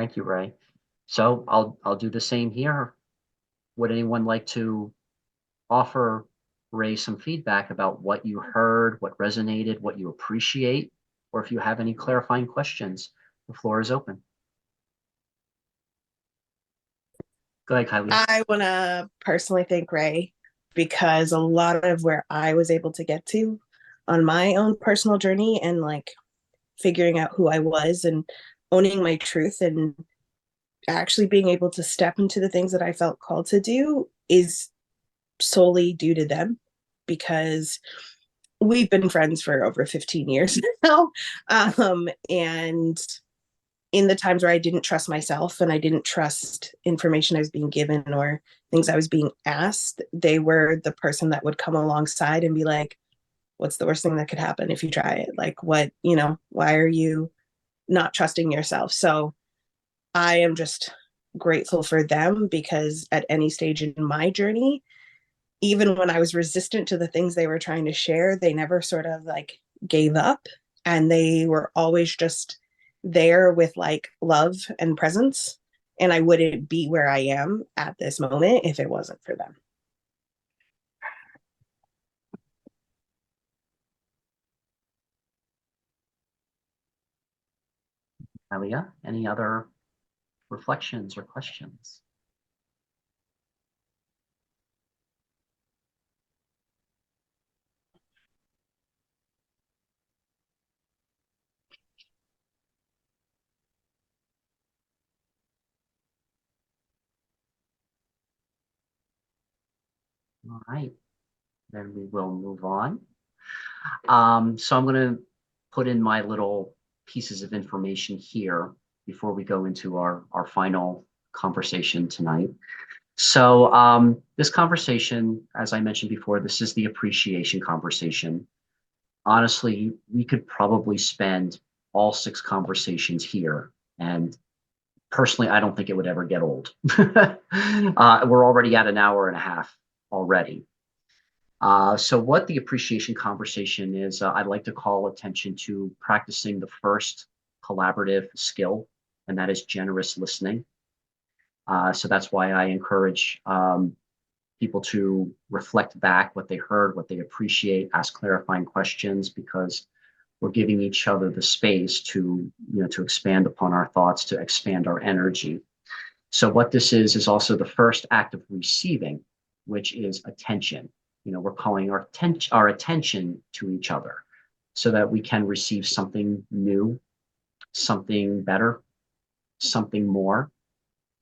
Thank you, Ray. So I'll do the same here. Would anyone like to offer Ray some feedback about what you heard, what resonated, what you appreciate, or if you have any clarifying questions? The floor is open. Go ahead, Kylie. I want to personally thank Ray because a lot of where I was able to get to on my own personal journey and like figuring out who I was and owning my truth and actually being able to step into the things that I felt called to do is solely due to them because we've been friends for over 15 years now. And in the times where I didn't trust myself and I didn't trust information I was being given or things I was being asked, they were the person that would come alongside and be like, what's the worst thing that could happen if you try it? Like, what, why are you not trusting yourself? So I am just grateful for them because at any stage in my journey, even when I was resistant to the things they were trying to share, they never sort of like gave up and they were always just there with like love and presence. And I wouldn't be where I am at this moment if it wasn't for them. Alia, any other reflections or questions? All right, then we will move on. So I'm going to put in my little pieces of information here before we go into our final conversation tonight. So this conversation, as I mentioned before, this is the appreciation conversation. Honestly, we could probably spend all six conversations here. And personally, I don't think it would ever get old. We're already at an hour and a half already. So what the appreciation conversation is, I'd like to call attention to practicing the first collaborative skill, and that is generous listening. So that's why I encourage people to reflect back what they heard, what they appreciate, ask clarifying questions, because we're giving each other the space to expand upon our thoughts, to expand our energy. So what this is also the first act of receiving, which is attention. We're calling our attention to each other so that we can receive something new, something better, something more,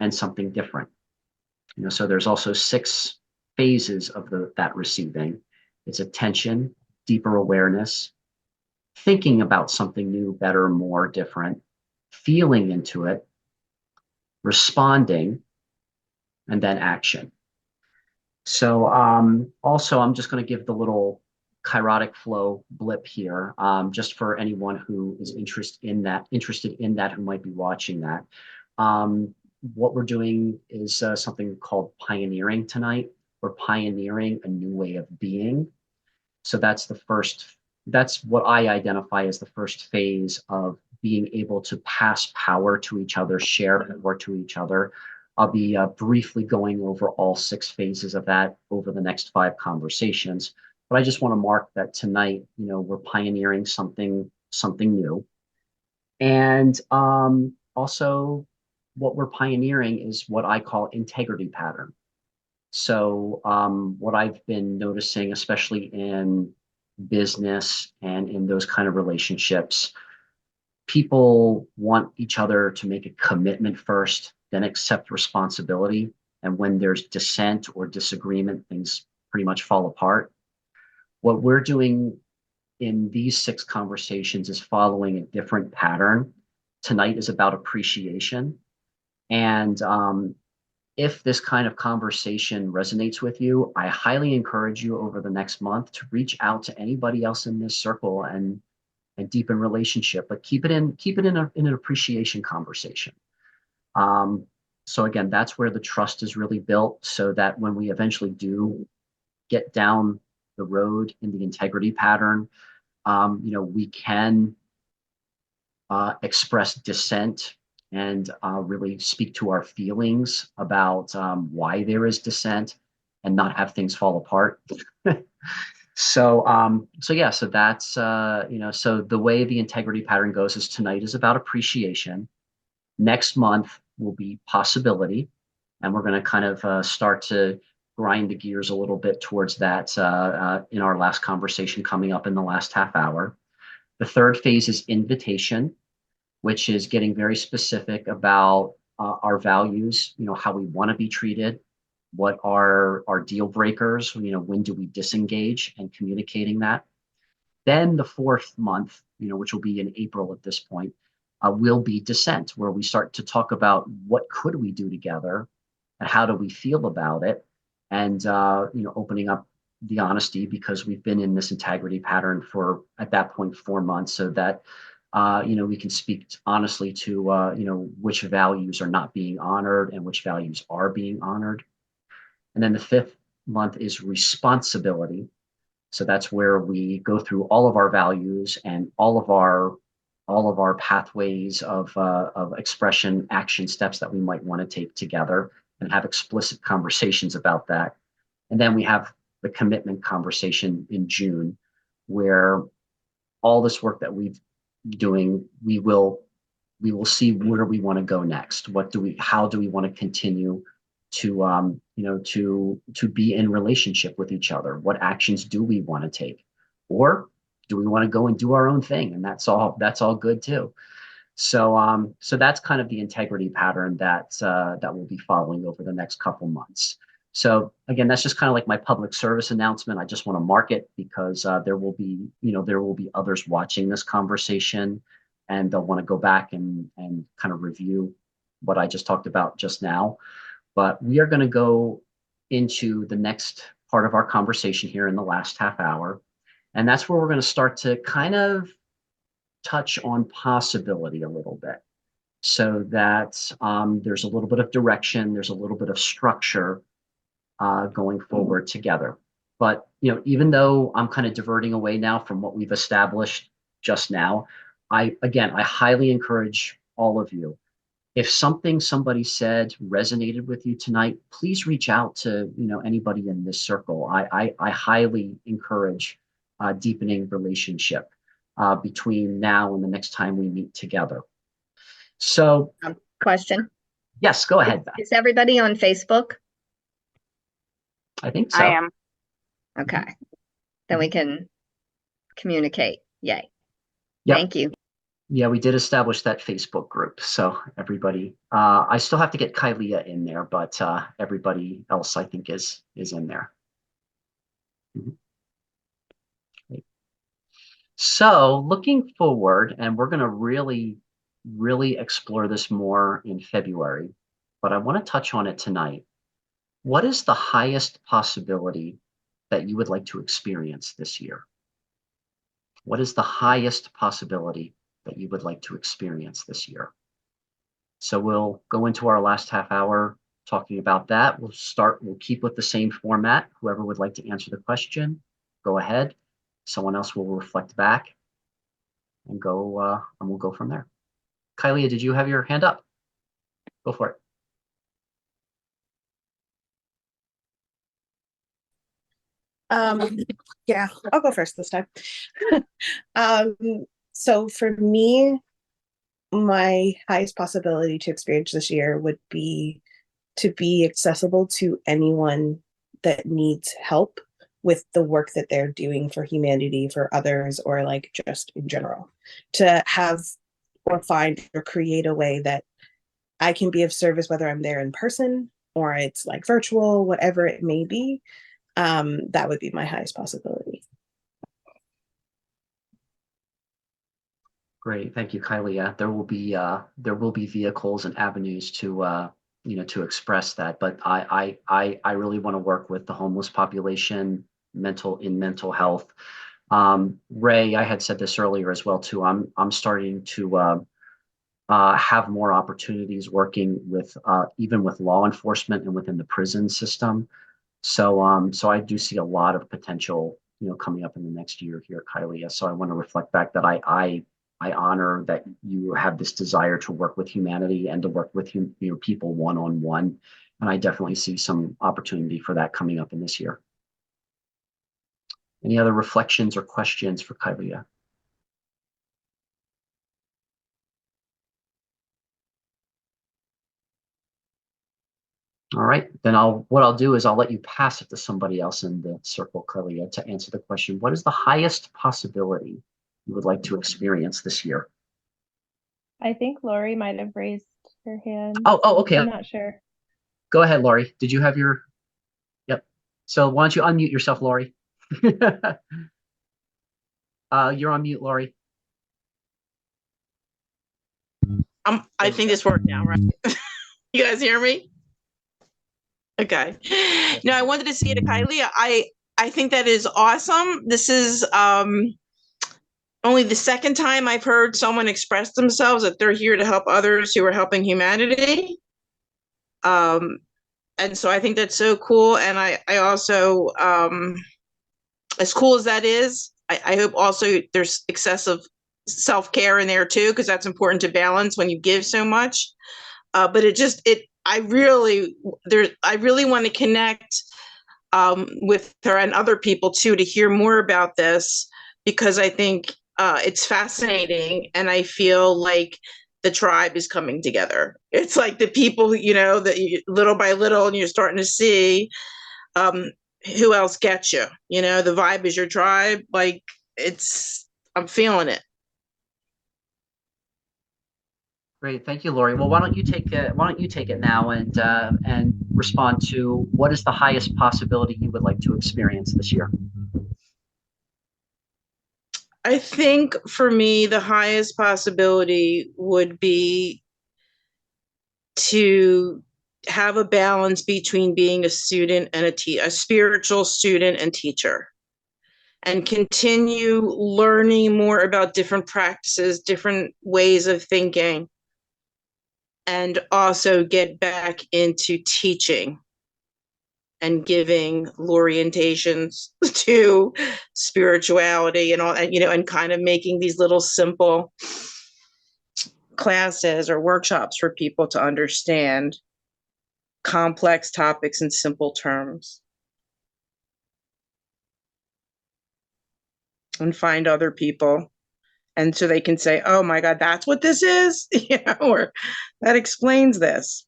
and something different. So there's also six phases of that receiving. It's attention, deeper awareness, thinking about something new, better, more, different, feeling into it, responding, and then action. So also, I'm just going to give the little kairotic flow blip here, just for anyone who is interested in that, who might be watching that. What we're doing is something called pioneering tonight. We're pioneering a new way of being. So that's what I identify as the first phase of being able to pass power to each other, share power to each other. I'll be briefly going over all six phases of that over the next five conversations. But I just want to mark that tonight, we're pioneering something new. And also, what we're pioneering is what I call integrity pattern. So what I've been noticing, especially in business and in those kind of relationships, people want each other to make a commitment first, then accept responsibility. And when there's dissent or disagreement, things pretty much fall apart. What we're doing in these six conversations is following a different pattern. Tonight is about appreciation. And if this kind of conversation resonates with you, I highly encourage you over the next month to reach out to anybody else in this circle and deepen relationship, but keep it in an appreciation conversation. Um, so again, that's where the trust is really built, so that when we eventually do get down the road in the integrity pattern, we can express dissent and really speak to our feelings about why there is dissent and not have things fall apart. So yeah, so that's so the way the integrity pattern goes is tonight is about appreciation. Next month will be possibility, and we're going to kind of start to grind the gears a little bit towards that in our last conversation coming up in the last half hour. The third phase is invitation, which is getting very specific about our values, how we want to be treated, what are our deal breakers, when do we disengage, and communicating that. Then the fourth month, which will be in April at this point, will be dissent, where we start to talk about what could we do together and how do we feel about it, and opening up the honesty because we've been in this integrity pattern for at that point 4 months, so that we can speak honestly to which values are not being honored and which values are being honored. And then the fifth month is responsibility, so that's where we go through all of our values and all of our pathways of expression, action steps that we might want to take together and have explicit conversations about that. And then we have the commitment conversation in June, where all this work that we've doing, we will see where we want to go next. How do we want to continue to to be in relationship with each other? What actions do we want to take, or do we want to go and do our own thing? And that's all good too. So that's kind of the integrity pattern that we'll be following over the next couple months. So again, that's just kind of like my public service announcement. I just want to mark it because there will be others watching this conversation, and they'll want to go back and kind of review what I just talked about just now. But we are going to go into the next part of our conversation here in the last half hour, and that's where we're going to start to kind of touch on possibility a little bit, so that there's a little bit of direction, there's a little bit of structure going forward together. But even though I'm kind of diverting away now from what we've established just now, I highly encourage all of you. If something somebody said resonated with you tonight, please reach out to anybody in this circle. I highly encourage deepening relationship between now and the next time we meet together. So, Question. yes, go ahead, Beth. Is everybody on Facebook? I think so. I am. Okay. Then we can communicate. Yay. Yep. Thank you. Yeah, we did establish that Facebook group. So everybody, I still have to get Kylia in there, but everybody else I think is in there. Mhm. Great. So looking forward, and we're going to really explore this more in February, but I want to touch on it tonight. What is the highest possibility that you would like to experience this year? What is the highest possibility that you would like to experience this year? So we'll go into our last half hour talking about that. We'll keep with the same format. Whoever would like to answer the question, go ahead. Someone else will reflect back and we'll go from there. Kylia, did you have your hand up? Go for it. Yeah, I'll go first this time. um, so for me, my highest possibility to experience this year would be to be accessible to anyone that needs help with the work that they're doing for humanity, for others, or like just in general. To have or find or create a way that I can be of service, whether I'm there in person or it's like virtual, whatever it may be. That would be my highest possibility. Great, thank you, Kylia. There will be vehicles and avenues to express that, but I really want to work with the homeless population, mental health. Ray, I had said this earlier as well too. I'm starting to have more opportunities working with even with law enforcement and within the prison system. So I do see a lot of potential, coming up in the next year here, Kylie. So I want to reflect back that I honor that you have this desire to work with humanity and to work with people one-on-one. And I definitely see some opportunity for that coming up in this year. Any other reflections or questions for Kailia? All right, then what I'll do is I'll let you pass it to somebody else in the circle, Kailia, to answer the question. What is the highest possibility you would like to experience this year? I think Lori might have raised her hand. Oh, okay. I'm not sure. Go ahead, Lori. Did you have your? Yep. So why don't you unmute yourself, Lori? You're on mute, Lori. I think this worked now, right? You guys hear me? Okay. No, I wanted to say to Kylie, I think that is awesome. This is only the second time I've heard someone express themselves that they're here to help others who are helping humanity. And so I think that's so cool. And I also, as cool as that is, I hope also there's excessive self-care in there too, because that's important to balance when you give so much. But I really want to connect with her and other people too to hear more about this, because I think it's fascinating, and I feel like the tribe is coming together. It's like the people, that little by little, and you're starting to see who else gets you. The vibe is your tribe. Like I'm feeling it. Great, thank you, Lori. Well, why don't you take it now and respond to what is the highest possibility you would like to experience this year? I think for me, the highest possibility would be to have a balance between being a student and a spiritual student and teacher, and continue learning more about different practices, different ways of thinking, and also get back into teaching and giving orientations to spirituality and all, and kind of making these little simple classes or workshops for people to understand complex topics in simple terms, and find other people, and so they can say, oh my God, that's what this is, or that explains this.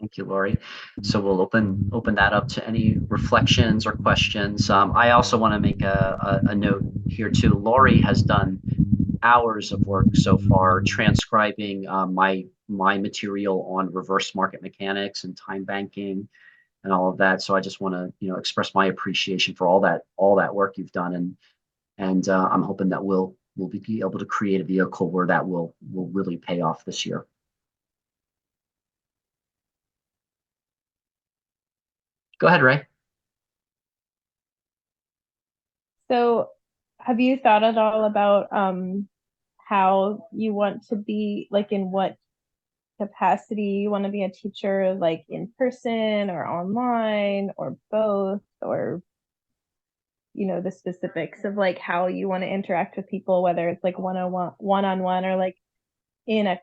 Thank you, Lori. So we'll open that up to any reflections or questions. I also want to make a note here too. Lori has done hours of work so far transcribing my material on reverse market mechanics and time banking and all of that. So I just want to express my appreciation for all that work you've done, and I'm hoping that we'll be able to create a vehicle where that will really pay off this year. Go ahead, Ray. So have you thought at all about how you want to be, like in what capacity you want to be a teacher, like in person or online or both, or the specifics of like how you want to interact with people, whether it's like one-on-one or like in a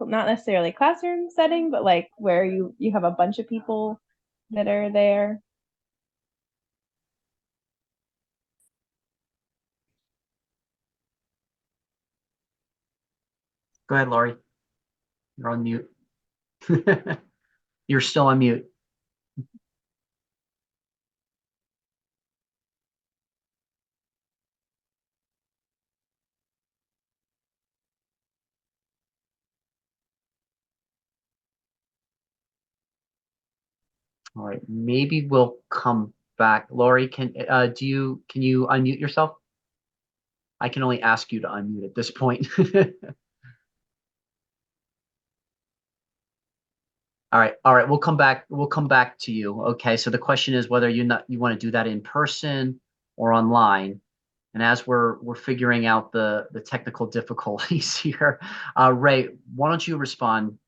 not necessarily classroom setting, but like where you have a bunch of people that are there? Go ahead, Lori. You're on mute. You're still on mute. All right, maybe we'll come back. Lori, can you unmute yourself? I can only ask you to unmute at this point. All right, we'll come back to you. Okay, so the question is whether you want to do that in person or online. And as we're figuring out the technical difficulties here, Ray, why don't you respond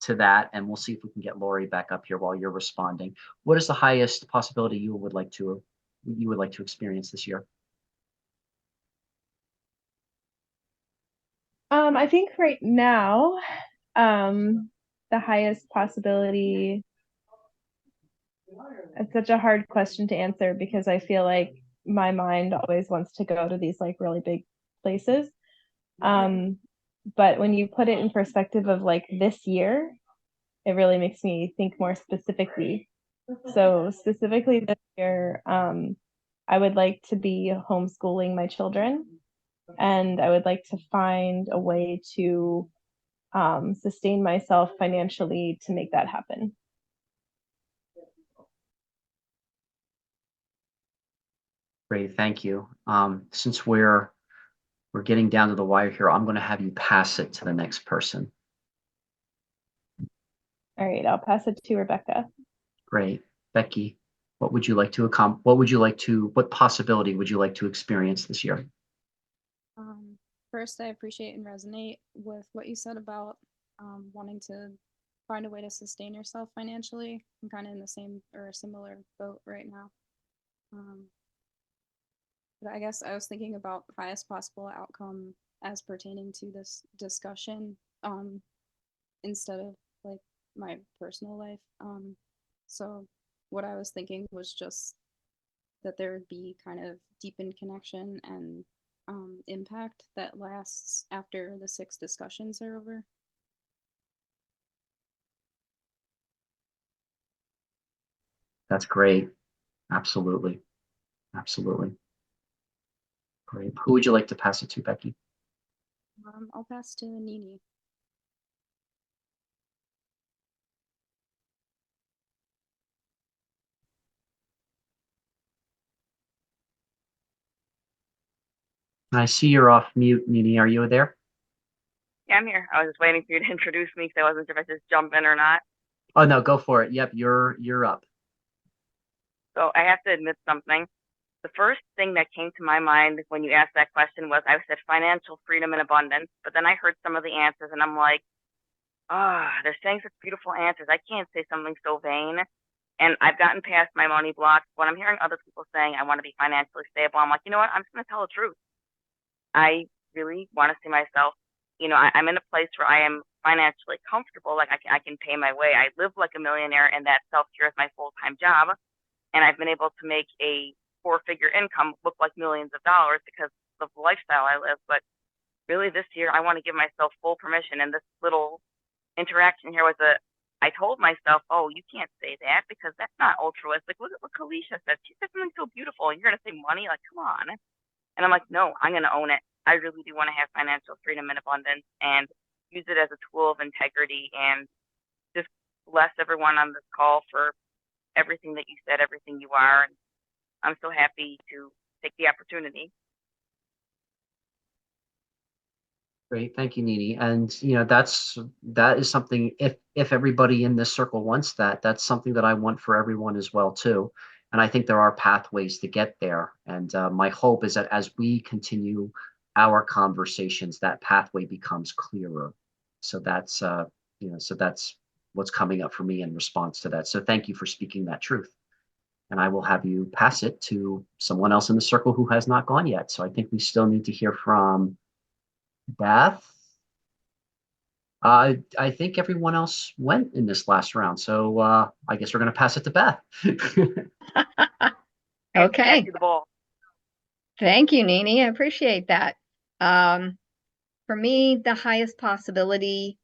to that, and we'll see if we can get Lori back up here while you're responding. What is the highest possibility you would like to experience this year? I think right now, the highest possibility, it's such a hard question to answer because I feel like my mind always wants to go to these like really big places. But when you put it in perspective of like this year, it really makes me think more specifically. So specifically this year, I would like to be homeschooling my children, and I would like to find a way to sustain myself financially to make that happen. Great, thank you. Since we're getting down to the wire here, I'm going to have you pass it to the next person. All right, I'll pass it to Rebecca. Great, Becky. What would you like to what possibility would you like to experience this year? First, I appreciate and resonate with what you said about wanting to find a way to sustain yourself financially. I'm kind of in the same or similar boat right now. But I guess I was thinking about the highest possible outcome as pertaining to this discussion instead of like my personal life. So what I was thinking was just that there would be kind of deepened connection and impact that lasts after the 6 discussions are over. That's great. Absolutely. Absolutely. Great. Who would you like to pass it to, Becky? I'll pass to Nini. I see you're off mute, Nini. Are you there? Yeah, I'm here. I was just waiting for you to introduce me because I wasn't sure if I just jump in or not. Oh no, go for it. Yep, you're up. So I have to admit something. The first thing that came to my mind when you asked that question was I said financial freedom and abundance, but then I heard some of the answers and I'm like, they're saying such beautiful answers. I can't say something so vain. And I've gotten past my money blocks. When I'm hearing other people saying I want to be financially stable, I'm like, you know what? I'm just going to tell the truth. I really want to see myself, I'm in a place where I am financially comfortable. Like I can pay my way. I live like a millionaire and that self-care is my full-time job. And I've been able to make a 4-figure income look like millions of dollars because of the lifestyle I live. But really this year, I want to give myself full permission. And this little interaction here was I told myself, oh, you can't say that because that's not altruistic. Look at what Kalisha said. She said something so beautiful and you're going to say money? Like, come on. And I'm like, no, I'm going to own it. I really do want to have financial freedom and abundance and use it as a tool of integrity and just bless everyone on this call for everything that you said, everything you are. And I'm so happy to take the opportunity. Great, thank you, Nini. And that is something. If everybody in this circle wants that, that's something that I want for everyone as well too. And I think there are pathways to get there. And my hope is that as we continue our conversations, that pathway becomes clearer. So that's what's coming up for me in response to that. So thank you for speaking that truth. And I will have you pass it to someone else in the circle who has not gone yet. So I think we still need to hear from Beth. I think everyone else went in this last round, so I guess we're going to pass it to Beth. Okay. Pass you the ball. Thank you, Nini. I appreciate that. For me, the highest possibility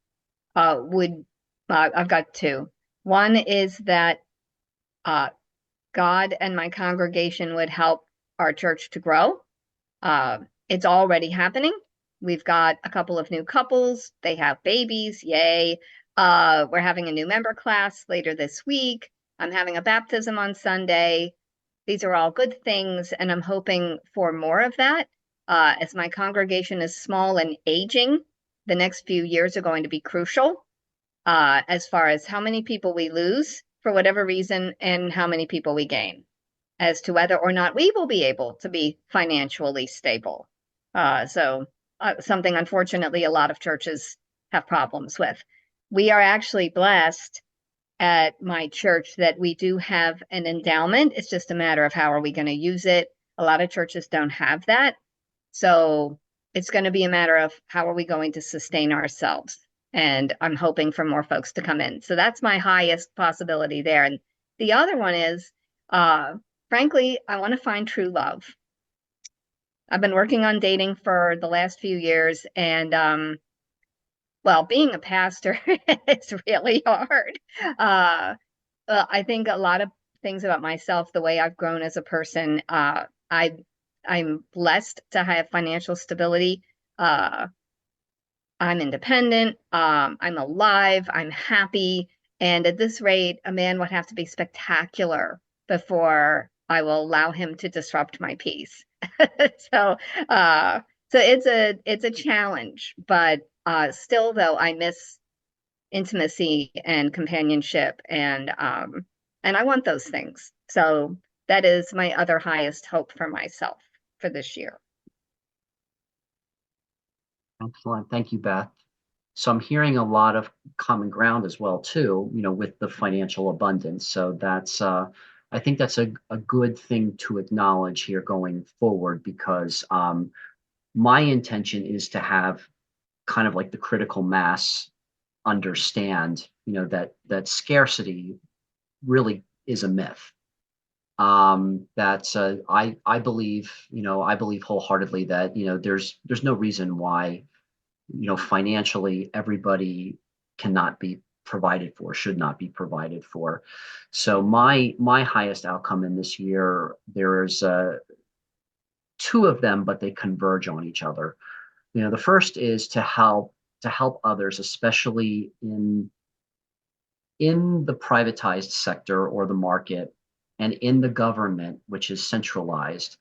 would, I've got 2. One is that God and my congregation would help our church to grow. It's already happening. We've got a couple of new couples. They have babies. Yay. We're having a new member class later this week. I'm having a baptism on Sunday. These are all good things, and I'm hoping for more of that. As my congregation is small and aging, the next few years are going to be crucial as far as how many people we lose for whatever reason and how many people we gain as to whether or not we will be able to be financially stable. So something, unfortunately, a lot of churches have problems with. We are actually blessed at my church that we do have an endowment. It's just a matter of how are we going to use it. A lot of churches don't have that. So it's going to be a matter of how are we going to sustain ourselves. And I'm hoping for more folks to come in. So that's my highest possibility there. And the other one is, frankly, I want to find true love. I've been working on dating for the last few years, and well, being a pastor is really hard. I think a lot of things about myself, the way I've grown as a person, I'm blessed to have financial stability. I'm independent. I'm alive. I'm happy. And at this rate, a man would have to be spectacular before I will allow him to disrupt my peace. so, uh, so it's a challenge, but still, though, I miss intimacy and companionship, and I want those things. So that is my other highest hope for myself for this year. Excellent. Thank you, Beth. So I'm hearing a lot of common ground as well, too, with the financial abundance. So that's, I think that's a good thing to acknowledge here going forward, because my intention is to have kind of like the critical mass understand, that scarcity really is a myth. That's I believe, I believe wholeheartedly that, there's no reason why, financially everybody cannot be provided for, should not be provided for. So my highest outcome in this year, there's two of them, but they converge on each other. The first is to help others, especially in the privatized sector or the market, and in the government, which is centralized,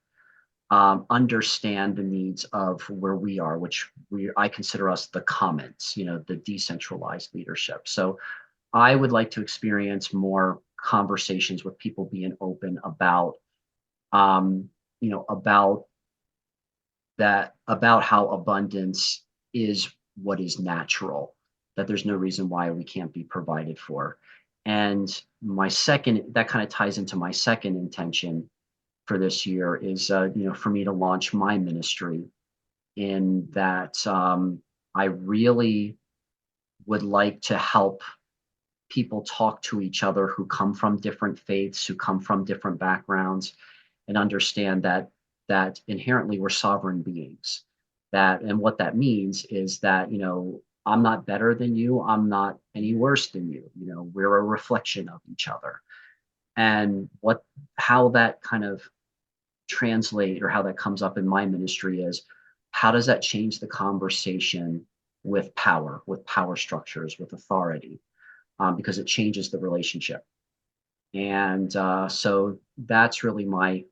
understand the needs of where we are, which I consider us the commons, the decentralized leadership. So I would like to experience more conversations with people being open about, about that, about how abundance is what is natural, that there's no reason why we can't be provided for. And my second, that kind of ties into my second intention for this year is, for me to launch my ministry, in that I really would like to help people talk to each other who come from different faiths, who come from different backgrounds, and understand that inherently we're sovereign beings. And what that means is that, I'm not better than you, I'm not any worse than you. We're a reflection of each other. And how that kind of translate, or how that comes up in my ministry, is how does that change the conversation with power structures, with authority, because it changes the relationship. And so that's really my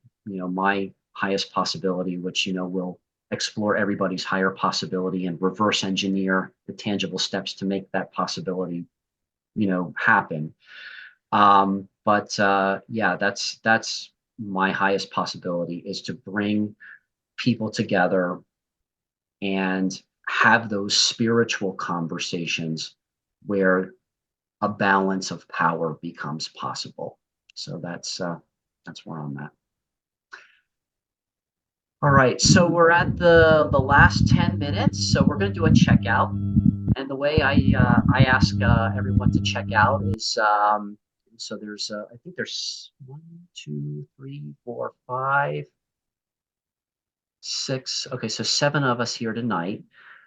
highest possibility, which, will explore everybody's higher possibility and reverse engineer the tangible steps to make that possibility, happen. But yeah, that's my highest possibility, is to bring people together and have those spiritual conversations where a balance of power becomes possible. So that's where I'm at. All right, so we're at the last 10 minutes, so we're going to do a checkout. And the way I ask everyone to check out is, so there's I think there's 1, 2, 3, 4, 5, 6. Okay, so 7 of us here tonight.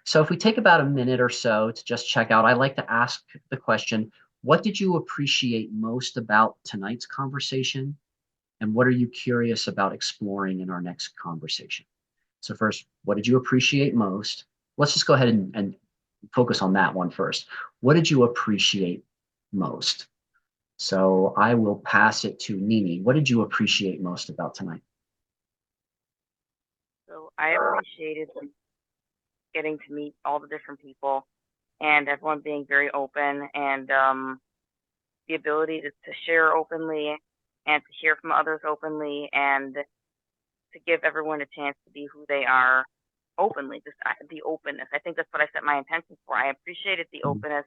So if we take about a minute or so to just check out, I like to ask the question: what did you appreciate most about tonight's conversation? And what are you curious about exploring in our next conversation? So first, what did you appreciate most? Let's just go ahead and focus on that one first. What did you appreciate most? So I will pass it to Nini. What did you appreciate most about tonight? So I appreciated getting to meet all the different people and everyone being very open, and the ability to share openly and to hear from others openly, and to give everyone a chance to be who they are openly. Just the openness. I think that's what I set my intentions for. I appreciated the openness,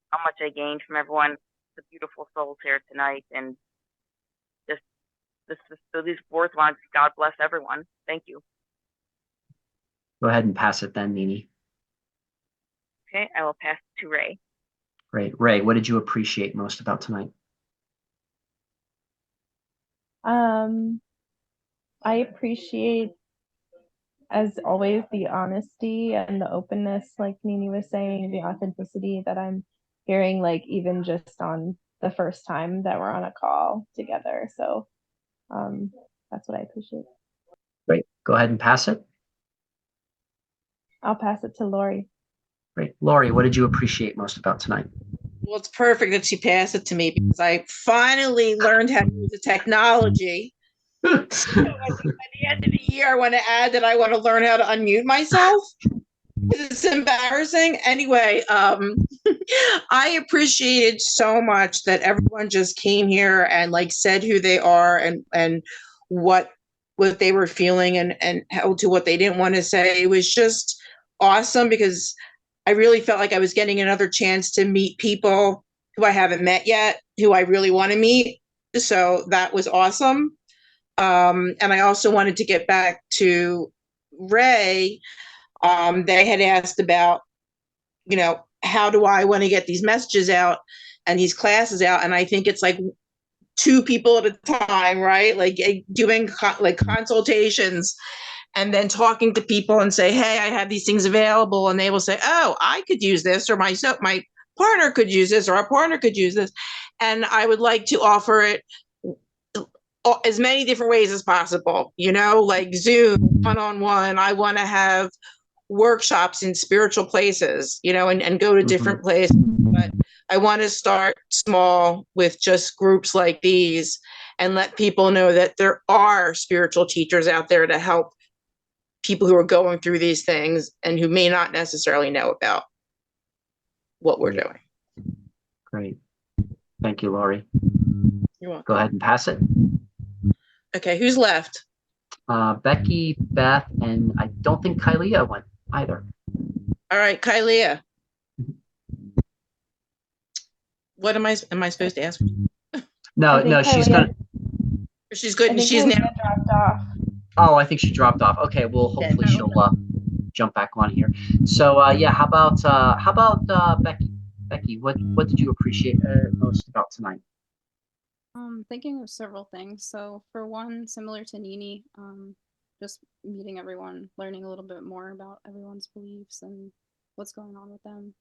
how much I gained from everyone, the beautiful souls here tonight, and just so these words want God bless everyone. Thank you. Go ahead and pass it then, Nini. Okay, I will pass to Ray. Great. Ray, what did you appreciate most about tonight? I appreciate, as always, the honesty and the openness, like Nini was saying, the authenticity that I'm hearing, like even just on the first time that we're on a call together. So that's what I appreciate. Great. Go ahead and pass it. I'll pass it to Lori. Great. Lori, what did you appreciate most about tonight? Well, it's perfect that she passed it to me because I finally learned how to use the technology. So at the end of the year, I want to add that I want to learn how to unmute myself. It's embarrassing. Anyway, I appreciated so much that everyone just came here and like said who they are and what they were feeling and held to what they didn't want to say. It was just awesome because I really felt like I was getting another chance to meet people who I haven't met yet, who I really want to meet. So that was awesome. And I also wanted to get back to Ray. They had asked about, how do I want to get these messages out and these classes out? And I think it's like 2 people at a time, right? Like doing like consultations and then talking to people and say, hey, I have these things available. And they will say, oh, I could use this, or my partner could use this, or our partner could use this. And I would like to offer it as many different ways as possible, like Zoom, one-on-one. I want to have workshops in spiritual places, and go to different places. But I want to start small with just groups like these and let people know that there are spiritual teachers out there to help people who are going through these things and who may not necessarily know about what we're doing. Great. Thank you, Lori. You're welcome. Go ahead and pass it. Okay, who's left? Becky, Beth, and I don't think Kylia went either. All right, Kylia. What am I supposed to ask? No, she's gonna. She's good. She's Kylia now dropped off. Oh, I think she dropped off. Okay, well, hopefully she'll jump back on here. So yeah, how about Becky? Becky, what did you appreciate most about tonight? Thinking of several things. So for one, similar to Nini, just meeting everyone, learning a little bit more about everyone's beliefs and what's going on with them.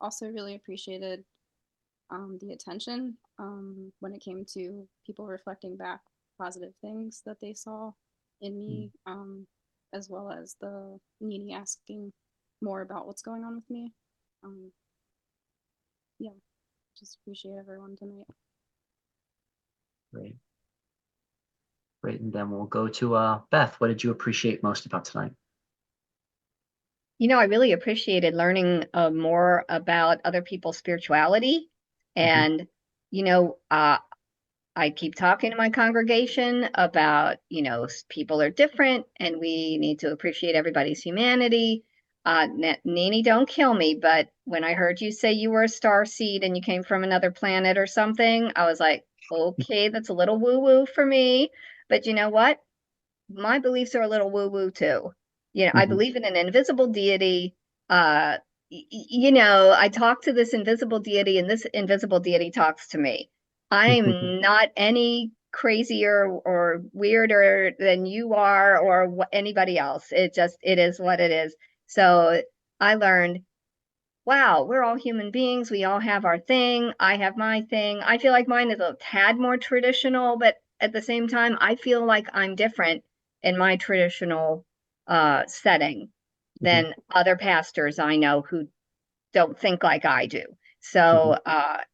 Also really appreciated the attention when it came to people reflecting back positive things that they saw in me, as well as the Nini asking more about what's going on with me. Yeah, just appreciate everyone tonight. Great. Great, and then we'll go to Beth. What did you appreciate most about tonight? I really appreciated learning more about other people's spirituality. And, I keep talking to my congregation about, people are different and we need to appreciate everybody's humanity. Nini, don't kill me, but when I heard you say you were a starseed and you came from another planet or something, I was like, okay, that's a little woo-woo for me. But you know what? My beliefs are a little woo-woo too. I believe in an invisible deity. I talk to this invisible deity and this invisible deity talks to me. I'm not any crazier or weirder than you are or anybody else. It is what it is. So I learned, wow, we're all human beings. We all have our thing. I have my thing. I feel like mine is a tad more traditional, but at the same time, I feel like I'm different in my traditional setting than other pastors I know who don't think like I do. So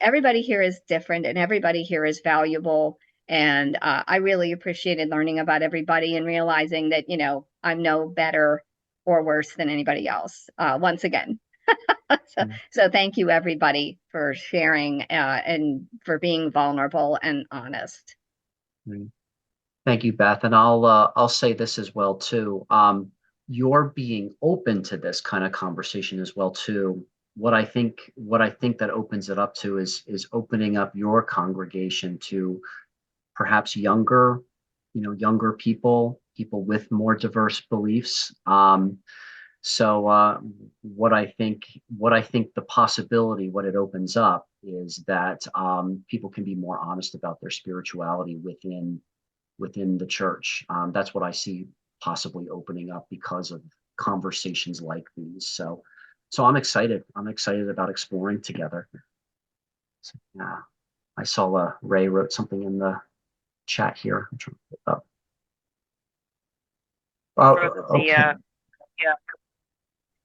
everybody here is different and everybody here is valuable. And I really appreciated learning about everybody and realizing that, I'm no better or worse than anybody else. Once again. So thank you everybody for sharing and for being vulnerable and honest. Thank you, Beth. And I'll say this as well too. You're being open to this kind of conversation as well too. What I think that opens it up to is opening up your congregation to perhaps younger people people with more diverse beliefs. So what I think the possibility, what it opens up is that people can be more honest about their spirituality within the church. That's what I see possibly opening up because of conversations like these. So I'm excited. I'm excited about exploring together. So, yeah, I saw Ray wrote something in the chat here. I'm trying to look it up. Oh, okay. Yeah,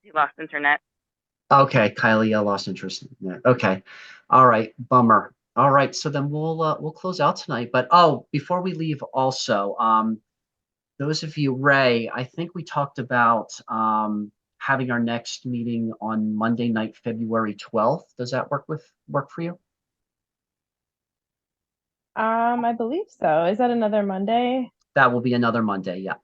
he lost internet. Okay, Kylie lost interest. Yeah, okay, all right, bummer. All right, so then we'll close out tonight. But before we leave, also, those of you, Ray, I think we talked about having our next meeting on Monday night, February 12th. Does that work for you? I believe so. Is that another Monday? That will be another Monday. Yeah.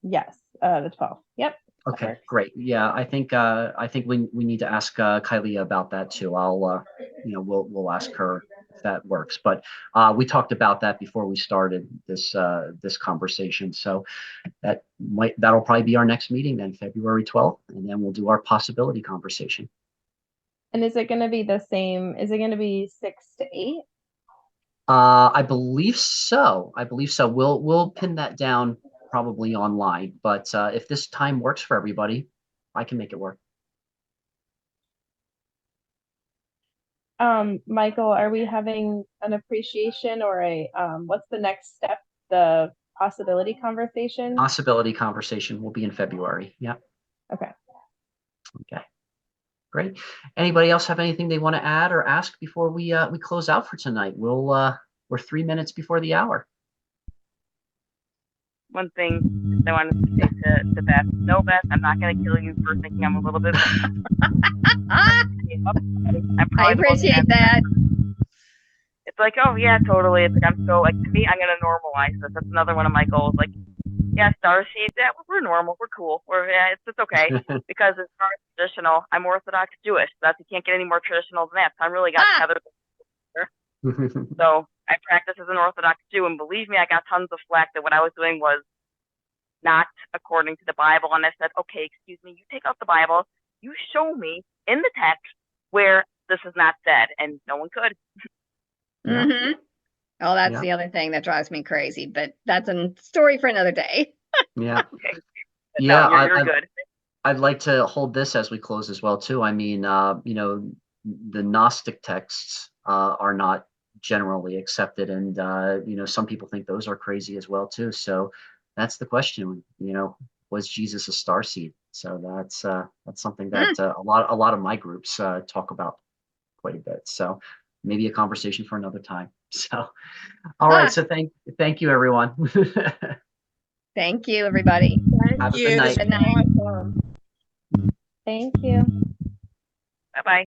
Yes, the 12th. Yep. Okay, great. Yeah, I think we need to ask Kylie about that too. I'll we'll ask her if that works. But we talked about that before we started this conversation. So that'll probably be our next meeting then, February 12th, and then we'll do our possibility conversation. And is it going to be the same? Is it going to be 6 to 8? I believe so. We'll pin that down probably online, but if this time works for everybody, I can make it work. Michael, are we having an appreciation or a what's the next step? The possibility conversation? Possibility conversation will be in February. Yeah. Okay. Okay. Great. Anybody else have anything they want to add or ask before we close out for tonight? We're 3 minutes before the hour. One thing I wanted to say to Beth. No, Beth, I'm not going to kill you for thinking I'm a little bit. I appreciate that. It's like, oh yeah, totally. It's like I'm so like to me, I'm going to normalize this. That's another one of my goals. Like, yeah, Starseed, yeah, we're normal, we're cool, it's okay because as far as traditional, I'm Orthodox Jewish. So you can't get any more traditional than that. So I'm really got tethered. So I practice as an Orthodox Jew, and believe me, I got tons of flack that what I was doing was not according to the Bible. And I said, okay, excuse me, you take out the Bible, you show me in the text where this is not said, and no one could. Mm-hmm. Oh, that's the other thing that drives me crazy, but that's a story for another day. Yeah. Okay. Yeah, no, you're good. I'd like to hold this as we close as well too. I mean, the Gnostic texts are not generally accepted, and some people think those are crazy as well too. So that's the question. Was Jesus a starseed? So that's something that a lot of my groups talk about quite a bit. So maybe a conversation for another time. So all right. So thank you, everyone. Thank you, everybody. Have a good night. Good night. Thank you. Bye bye.